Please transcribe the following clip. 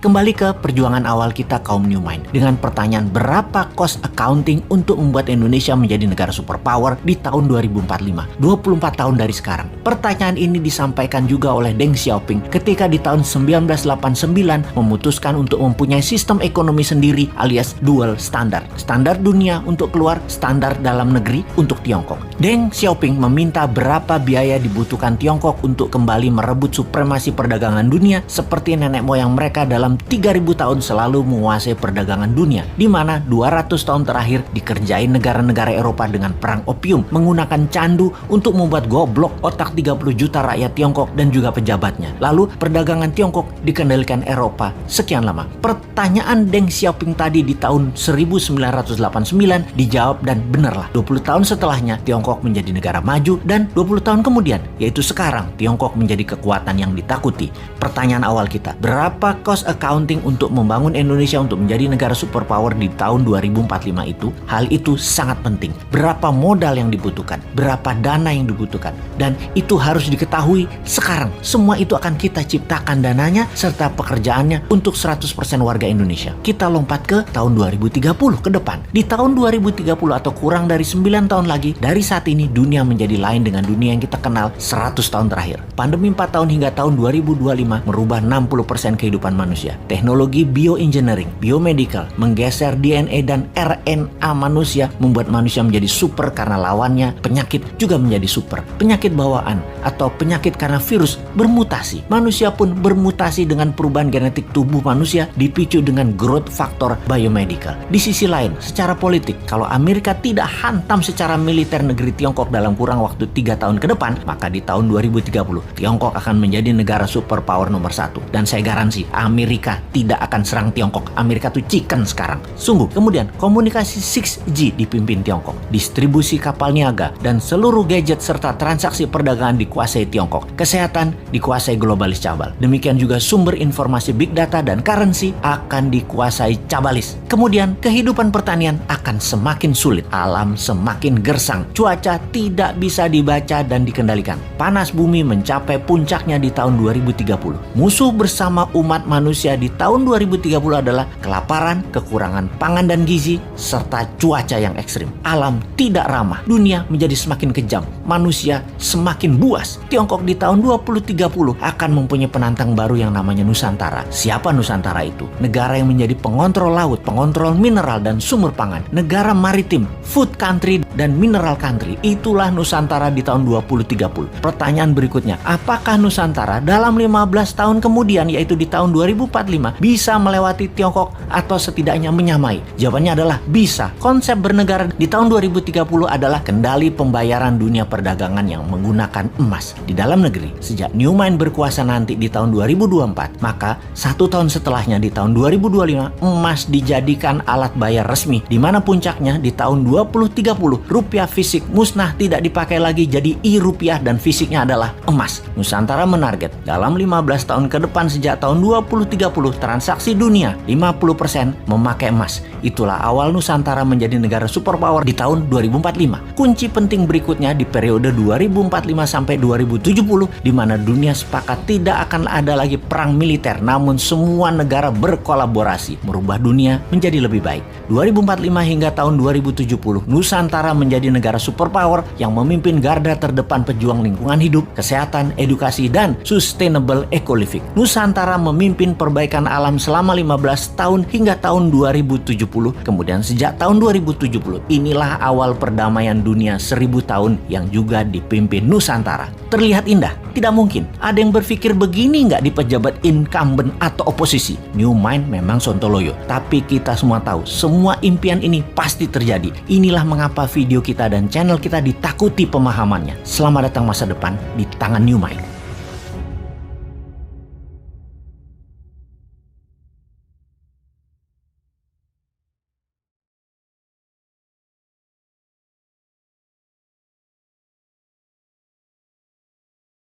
Kembali ke perjuangan awal kita kaum New Mind dengan pertanyaan berapa cost accounting untuk membuat Indonesia menjadi negara superpower di tahun 2045, 24 tahun dari sekarang. Pertanyaan ini disampaikan juga oleh Deng Xiaoping ketika di tahun 1989 memutuskan untuk mempunyai sistem ekonomi sendiri alias dual standard. Standar dunia untuk keluar, standar dalam negeri untuk Tiongkok. Deng Xiaoping meminta berapa biaya dibutuhkan Tiongkok untuk kembali merebut supremasi perdagangan dunia seperti nenek moyang mereka dalam 3000 tahun selalu menguasai perdagangan dunia, di mana 200 tahun terakhir dikerjain negara-negara Eropa dengan perang opium, menggunakan candu untuk membuat goblok otak 30 juta rakyat Tiongkok dan juga pejabatnya. Lalu perdagangan Tiongkok dikendalikan Eropa sekian lama. Pertanyaan Deng Xiaoping tadi di tahun 1989 dijawab dan benarlah. 20 tahun setelahnya Tiongkok menjadi negara maju dan 20 tahun kemudian, yaitu sekarang, Tiongkok menjadi kekuatan yang ditakuti. Pertanyaan awal kita, berapa cost accounting untuk membangun Indonesia untuk menjadi negara superpower di tahun 2045 itu? Hal itu sangat penting. Berapa modal yang dibutuhkan? Berapa dana yang dibutuhkan? Dan itu harus diketahui sekarang. Semua itu akan kita ciptakan dananya serta pekerjaannya untuk 100% warga Indonesia. Kita lompat ke tahun 2030 ke depan. Di tahun 2030 atau kurang dari 9 tahun lagi, dari saat ini dunia menjadi lain dengan dunia yang kita kenal 100 tahun terakhir. Pandemi 4 tahun hingga tahun 2025 merubah 60% kehidupan manusia. Teknologi bioengineering, biomedical, menggeser DNA dan RNA manusia membuat manusia menjadi super karena lawannya penyakit juga menjadi super. Penyakit bawaan atau penyakit karena virus bermutasi. Manusia pun bermutasi dengan perubahan genetik tubuh manusia dipicu dengan growth factor biomedical. Di sisi lain, secara politik, kalau Amerika tidak hantam secara militer negeri Tiongkok dalam kurang waktu 3 tahun ke depan, maka di tahun 2030 Tiongkok akan menjadi negara superpower nomor 1. Dan saya garansi Amerika tidak akan serang Tiongkok. Amerika tuh chicken sekarang. Sungguh. Kemudian komunikasi 6G dipimpin Tiongkok. Distribusi kapal niaga dan seluruh gadget serta transaksi perdagangan dikuasai Tiongkok. Kesehatan dikuasai globalis cabal. Demikian juga sumber informasi big data dan currency akan dikuasai cabalis. Kemudian kehidupan pertanian akan semakin sulit. Alam semakin gersang. Cuaca tidak bisa dibaca dan dikendalikan. Panas bumi mencapai puncaknya di tahun 2030. Musuh bersama umat manusia di tahun 2030 adalah kelaparan, kekurangan pangan dan gizi, serta cuaca yang ekstrim. Alam tidak ramah, dunia menjadi semakin kejam, manusia semakin buas. Tiongkok di tahun 2030 akan mempunyai penantang baru yang namanya Nusantara. Siapa Nusantara itu? Negara yang menjadi pengontrol laut, pengontrol mineral dan sumber pangan, negara maritim, food country dan mineral country. Itulah Nusantara di tahun 2030. Pertanyaan berikutnya, apakah Nusantara dalam 15 tahun kemudian, yaitu di tahun 2045, bisa melewati Tiongkok atau setidaknya menyamai? Jawabannya adalah bisa. Konsep bernegara di tahun 2030 adalah kendali pembayaran dunia perdagangan yang menggunakan emas. Di dalam negeri, sejak New Mind berkuasa nanti di tahun 2024, maka 1 tahun setelahnya di tahun 2025, emas dijadikan alat bayar resmi, di mana puncaknya di tahun 2030, rupiah fisik musnah tidak dipakai lagi, jadi e-rupiah dan fisiknya adalah emas. Nusantara menarget dalam 15 tahun ke depan sejak tahun 2030 transaksi dunia 50% memakai emas. Itulah awal Nusantara menjadi negara superpower di tahun 2045. Kunci penting berikutnya di periode 2045 sampai 2070, di mana dunia sepakat tidak akan ada lagi perang militer, namun semua negara berkolaborasi merubah dunia menjadi lebih baik. 2045 hingga tahun 2070, Nusantara menjadi negara superpower yang memimpin garda terdepan pejuang lingkungan hidup, kesehatan, edukasi, dan sustainable eco-living. Nusantara memimpin perbaikan alam selama 15 tahun hingga tahun 2070. Kemudian sejak tahun 2070, inilah awal perdamaian dunia 1000 tahun yang juga dipimpin Nusantara. Terlihat indah? Tidak mungkin. Ada yang berpikir begini nggak di pejabat incumbent atau oposisi? New Mind memang sontoloyo. Tapi kita semua tahu, semua impian ini pasti terjadi. Inilah mengapa video kita dan channel kita ditakuti pemahamannya. Selamat datang masa depan di tangan New Mind.